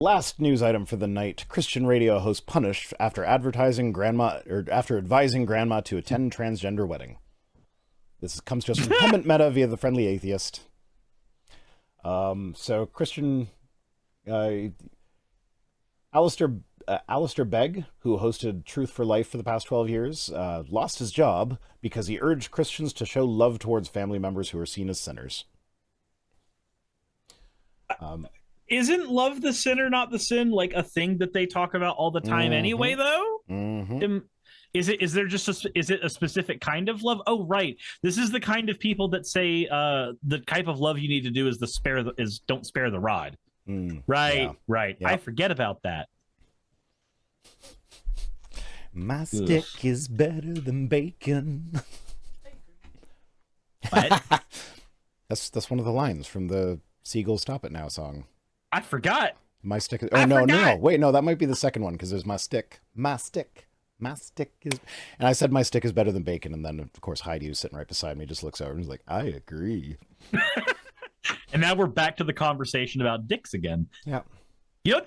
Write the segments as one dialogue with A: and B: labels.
A: Last news item for the night: Christian radio host punished after advising grandma to attend transgender wedding. This comes to us from Hemant Meta via the Friendly Atheist. So Christian Alistair Begg, who hosted Truth for Life for the past 12 years, lost his job because he urged Christians to show love towards family members who are seen as sinners.
B: Isn't love the sinner, not the sin, like a thing that they talk about all the time anyway, though? Is there just is it a specific kind of love? Oh, right. This is the kind of people that say the type of love you need to do is don't spare the rod. Right. Yep. I forget about that.
A: My stick is better than bacon.
B: What?
A: That's one of the lines from the Seagull Stop It Now song.
B: I forgot.
A: My stick is... Oh, no. Wait, no, that might be the second one, because there's my stick. My stick is... And I said my stick is better than bacon, and then, of course, Heidi, who's sitting right beside me, just looks over and is like, I agree.
B: And now we're back to the conversation about dicks again.
A: Yeah.
B: You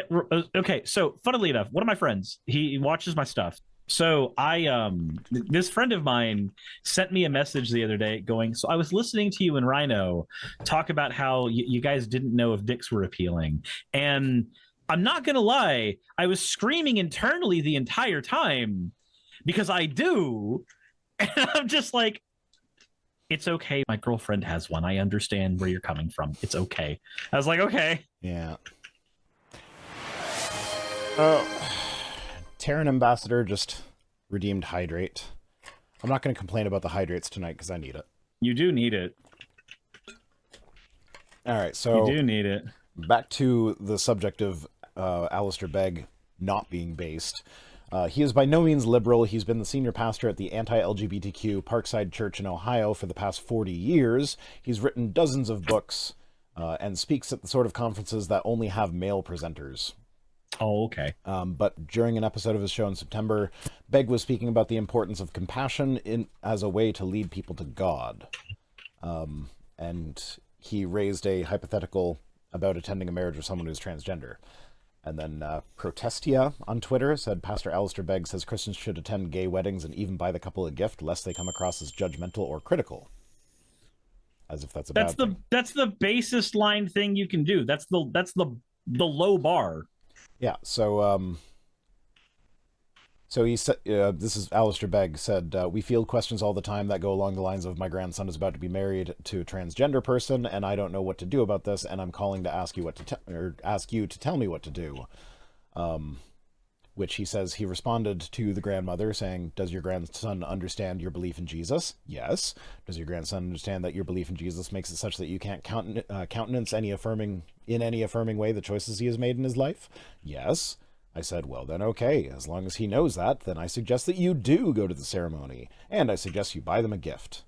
B: know, okay, so funnily enough, one of my friends, he watches my stuff. So this friend of mine sent me a message the other day going, so I was listening to you and Rhino talk about how you guys didn't know if dicks were appealing. And I'm not going to lie, I was screaming internally the entire time because I do. And I'm just like, it's okay. My girlfriend has one. I understand where you're coming from. It's okay. I was like, okay.
A: Yeah. Terran Ambassador just redeemed Hydrate. I'm not going to complain about the Hydrates tonight because I need it.
B: You do need it.
A: All right, so...
B: You do need it.
A: Back to the subject of Alistair Begg not being based. He is by no means liberal. He's been the senior pastor at the anti-LGBTQ Parkside Church in Ohio for the past 40 years. He's written dozens of books and speaks at the sort of conferences that only have male presenters.
B: Oh, okay.
A: But during an episode of his show in September, Begg was speaking about the importance of compassion as a way to lead people to God. And he raised a hypothetical about attending a marriage with someone who's transgender. And then Protestia on Twitter said, Pastor Alistair Begg says Christians should attend gay weddings and even buy the couple a gift, lest they come across as judgmental or critical. As if that's a bad thing.
B: That's the basest line thing you can do. That's the low bar.
A: Yeah, so he said, this is Alistair Begg said, we field questions all the time that go along the lines of, my grandson is about to be married to a transgender person, and I don't know what to do about this, and I'm calling to ask you ask you to tell me what to do. Which he says he responded to the grandmother saying, does your grandson understand your belief in Jesus? Yes. Does your grandson understand that your belief in Jesus makes it such that you can't countenance any affirming way the choices he has made in his life? Yes. I said, well then okay, as long as he knows that, then I suggest that you do go to the ceremony, and I suggest you buy them a gift.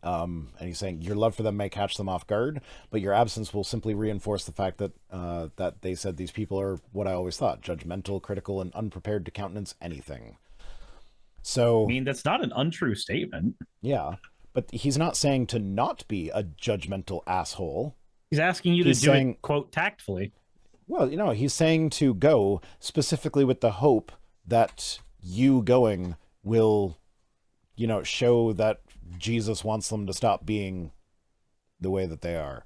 A: And he's saying your love for them may catch them off guard, but your absence will simply reinforce the fact that that they said these people are what I always thought, judgmental, critical, and unprepared to countenance anything. So,
B: I mean, that's not an untrue statement.
A: Yeah, but he's not saying to not be a judgmental asshole.
B: He's asking you to do it, quote, tactfully.
A: Well, he's saying to go specifically with the hope that you going will, show that Jesus wants them to stop being the way that they are.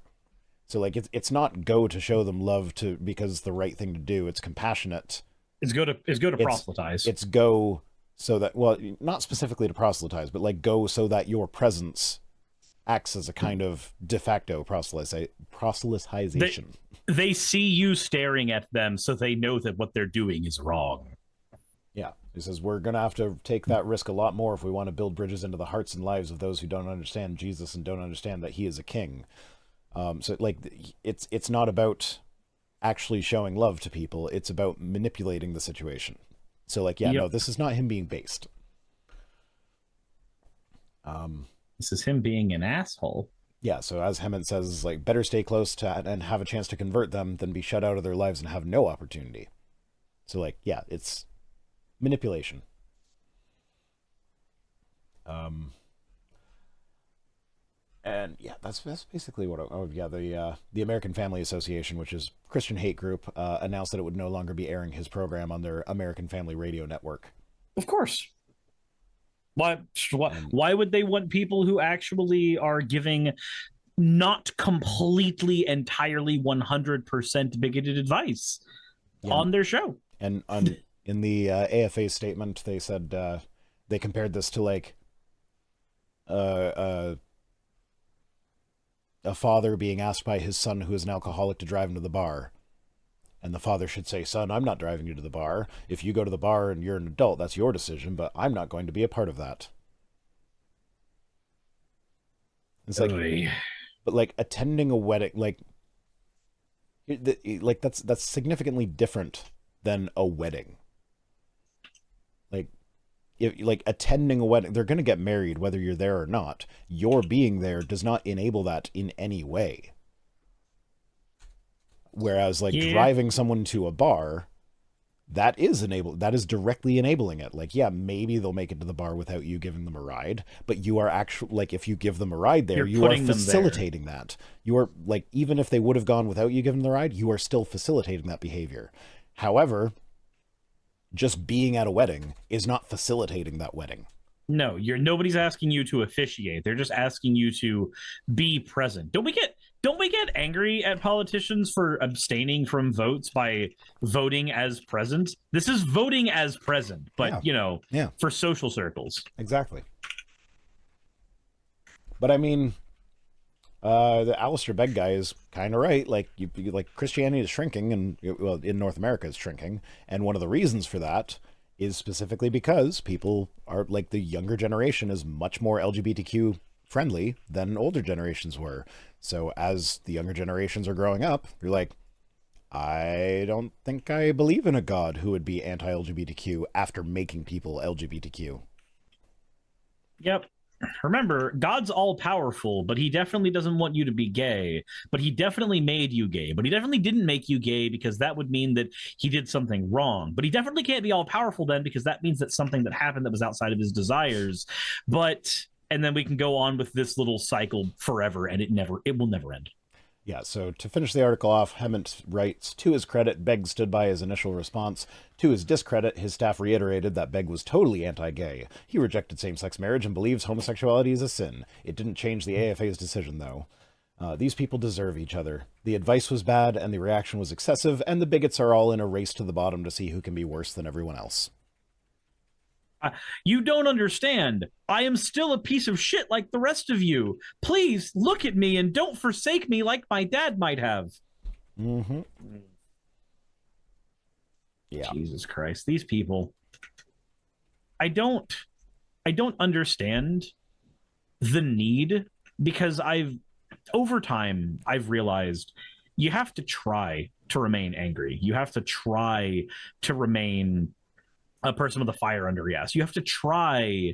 A: So, like, it's not go to show them love because it's the right thing to do. It's compassionate.
B: It's go to proselytize.
A: It's go so that, well, not specifically to proselytize, but like go so that your presence acts as a kind of de facto proselytization.
B: They see you staring at them, so they know that what they're doing is wrong.
A: Yeah. He says, we're going to have to take that risk a lot more if we want to build bridges into the hearts and lives of those who don't understand Jesus and don't understand that he is a king. So, like, it's not about actually showing love to people. It's about manipulating the situation. So, like, yeah, no, this is not him being based.
B: This is him being an asshole.
A: Yeah, so as Hemant says, like, better stay close to and have a chance to convert them than be shut out of their lives and have no opportunity. So, like, yeah, it's manipulation. And yeah, that's basically what. The American Family Association, which is a Christian hate group, announced that it would no longer be airing his program on their American Family Radio network.
B: Of course. Why
A: And
B: why would they want people who actually are giving not completely, entirely 100% bigoted advice on their show?
A: And in the AFA statement, they said they compared this to like a father being asked by his son who is an alcoholic to drive him to the bar. And the father should say, son, I'm not driving you to the bar. If you go to the bar and you're an adult, that's your decision, but I'm not going to be a part of that. It's like, but like attending a wedding, like that's significantly different than a wedding. Like, if like attending a wedding, they're going to get married whether you're there or not. Your being there does not enable that in any way. Whereas like driving someone to a bar, that is directly enabling it. Like, yeah, maybe they'll make it to the bar without you giving them a ride, but you are actually, like, if you give them a ride there, you are facilitating that. You are, like, even if they would have gone without you giving them the ride, you are still facilitating that behavior. However, just being at a wedding is not facilitating that wedding.
B: No, nobody's asking you to officiate. They're just asking you to be present. Don't we get angry at politicians for abstaining from votes by voting as present? This is voting as present, but for social circles.
A: Exactly. But I mean, the Alistair Begg guy is kind of right. Like, like Christianity is shrinking, and well, in North America it's shrinking, and one of the reasons for that is specifically because people are, like, the younger generation is much more LGBTQ friendly than older generations were. So as the younger generations are growing up, you're like, I don't think I believe in a God who would be anti-LGBTQ after making people LGBTQ.
B: Yep. Remember, God's all-powerful, but he definitely doesn't want you to be gay. But he definitely made you gay. But he definitely didn't make you gay because that would mean that he did something wrong. But he definitely can't be all-powerful then, because that means that something that happened that was outside of his desires. And then we can go on with this little cycle forever, and it will never end.
A: Yeah, so to finish the article off, Hemant writes, to his credit, Begg stood by his initial response. To his discredit, his staff reiterated that Begg was totally anti-gay. He rejected same-sex marriage and believes homosexuality is a sin. It didn't change the AFA's decision, though. These people deserve each other. The advice was bad, and the reaction was excessive, and the bigots are all in a race to the bottom to see who can be worse than everyone else.
B: You don't understand. I am still a piece of shit like the rest of you. Please look at me and don't forsake me like my dad might have.
A: Mm-hmm. Yeah.
B: Jesus Christ. These people. I don't understand the need, because over time, I've realized you have to try to remain angry. You have to try to remain a person with a fire under your ass. You have to try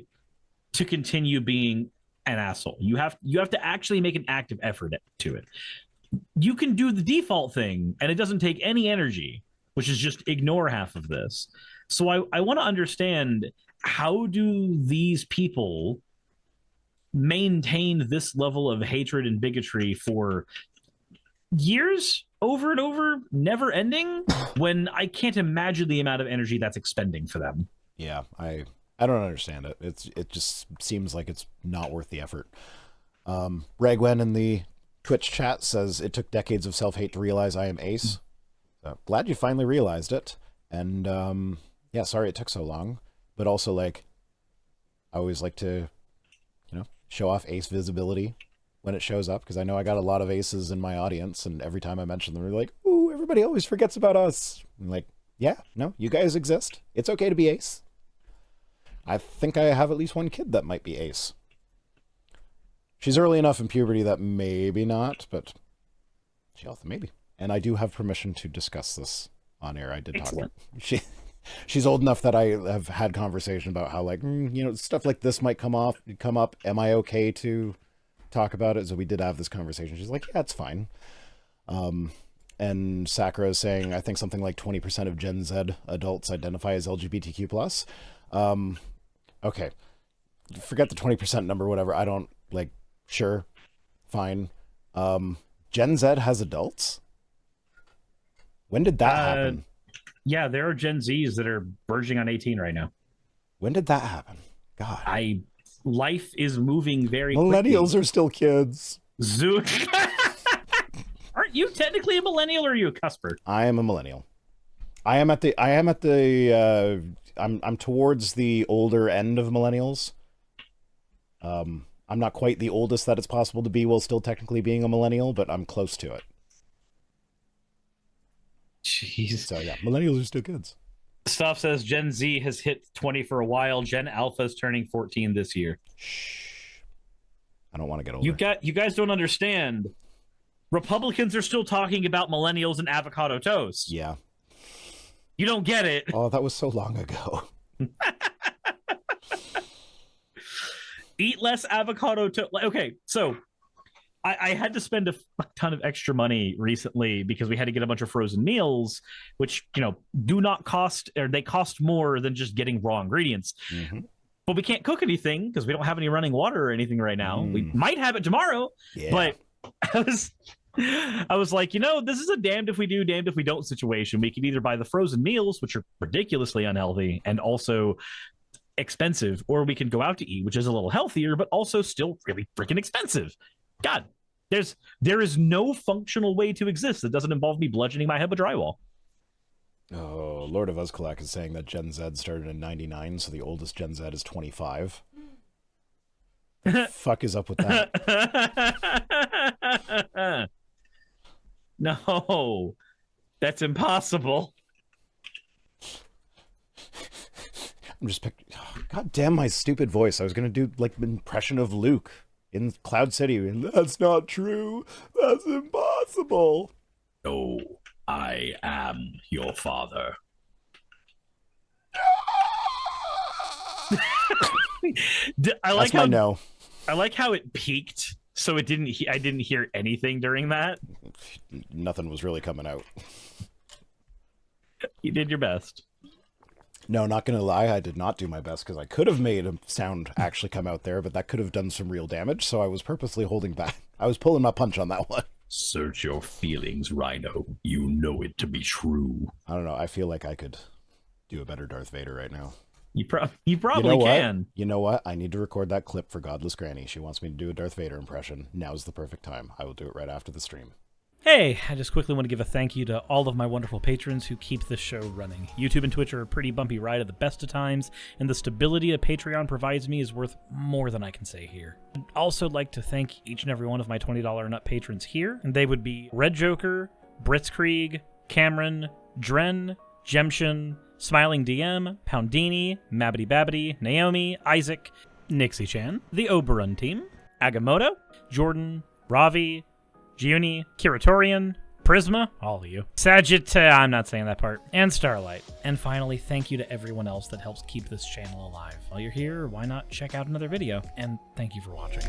B: to continue being an asshole. You have to actually make an active effort to it. You can do the default thing, and it doesn't take any energy, which is just ignore half of this. So I want to understand, how do these people maintain this level of hatred and bigotry for years, over and over, never ending, when I can't imagine the amount of energy that's expending for them?
A: Yeah, I don't understand it. It just seems like it's not worth the effort. Ragwen in the Twitch chat says, it took decades of self-hate to realize I am ace. So glad you finally realized it. And yeah, sorry it took so long. But also, like, I always like to, show off ace visibility when it shows up, because I know I got a lot of aces in my audience, and every time I mention them, they're like, ooh, everybody always forgets about us. I'm like, yeah, no, you guys exist. It's okay to be ace. I think I have at least one kid that might be ace. She's early enough in puberty that maybe not, but maybe. And I do have permission to discuss this on air. I did talk to her. She's old enough that I have had conversation about how, like, stuff like this might come up. Am I okay to talk about it? So we did have this conversation. She's like, yeah, it's fine. And Sakura is saying, I think something like 20% of Gen Z adults identify as LGBTQ+. Okay. Forget the 20% number, whatever. I don't, sure. fine. Gen Z has adults? When did that happen?
B: Yeah, there are Gen Zs that are verging on 18 right now.
A: When did that happen? God.
B: Life is moving very
A: Millennials
B: quickly.
A: are still kids.
B: Aren't you technically a millennial, or are you a cusper?
A: I am a millennial. I'm towards the older end of millennials. I'm not quite the oldest that it's possible to be while still technically being a millennial, but I'm close to it.
B: Jeez.
A: So yeah, millennials are still kids.
B: Stuff says Gen Z has hit 20 for a while. Gen Alpha is turning 14 this year.
A: Shh. I don't want to get older.
B: You guys don't understand. Republicans are still talking about millennials and avocado toast.
A: Yeah.
B: You don't get it.
A: Oh, that was so long ago.
B: Eat less avocado toast. Okay, so I had to spend a ton of extra money recently because we had to get a bunch of frozen meals, which, do not cost, or they cost more than just getting raw ingredients.
A: Mm-hmm.
B: But we can't cook anything because we don't have any running water or anything right now. We might have it tomorrow, but I was like, this is a damned if we do, damned if we don't situation. We can either buy the frozen meals, which are ridiculously unhealthy and also expensive, or we can go out to eat, which is a little healthier, but also still really freaking expensive. God, there is no functional way to exist that doesn't involve me bludgeoning my head with drywall.
A: Oh, Lord of Uzkalak is saying that Gen Z started in 99, so the oldest Gen Z is 25. Fuck is up with that?
B: No, that's impossible.
A: I'm just God damn my stupid voice. I was going to do like an impression of Luke in Cloud City. And that's not true. That's impossible.
B: No, I am your father. I like how it peaked, so I didn't hear anything during that.
A: Nothing was really coming out.
B: You did your best.
A: No, not gonna lie, I did not do my best because I could have made a sound actually come out there, but that could have done some real damage, so I was purposely holding back. I was pulling my punch on that one.
B: Search your feelings, Rhino. You know it to be true.
A: I don't know, I feel like I could do a better Darth Vader right now.
B: You probably can.
A: You know what? I need to record that clip for Godless Granny. She wants me to do a Darth Vader impression. Now's the perfect time. I will do it right after the stream.
C: Hey, I just quickly want to give a thank you to all of my wonderful patrons who keep this show running. YouTube and Twitch are a pretty bumpy ride at the best of times, and the stability a Patreon provides me is worth more than I can say here. I'd also like to thank each and every one of my $20 and up patrons here, and they would be Red Joker, Britzkrieg, Cameron, Dren, Jemshin, Smiling DM, Poundini, Mabbity Babbity, Naomi, Isaac, Nixie Chan, the Oberon team, Agamotto, Jordan, Ravi, Giuni, Kiratorian, Prisma, all of you, I'm not saying that part, and Starlight. And finally, thank you to everyone else that helps keep this channel alive. While you're here, why not check out another video? And thank you for watching.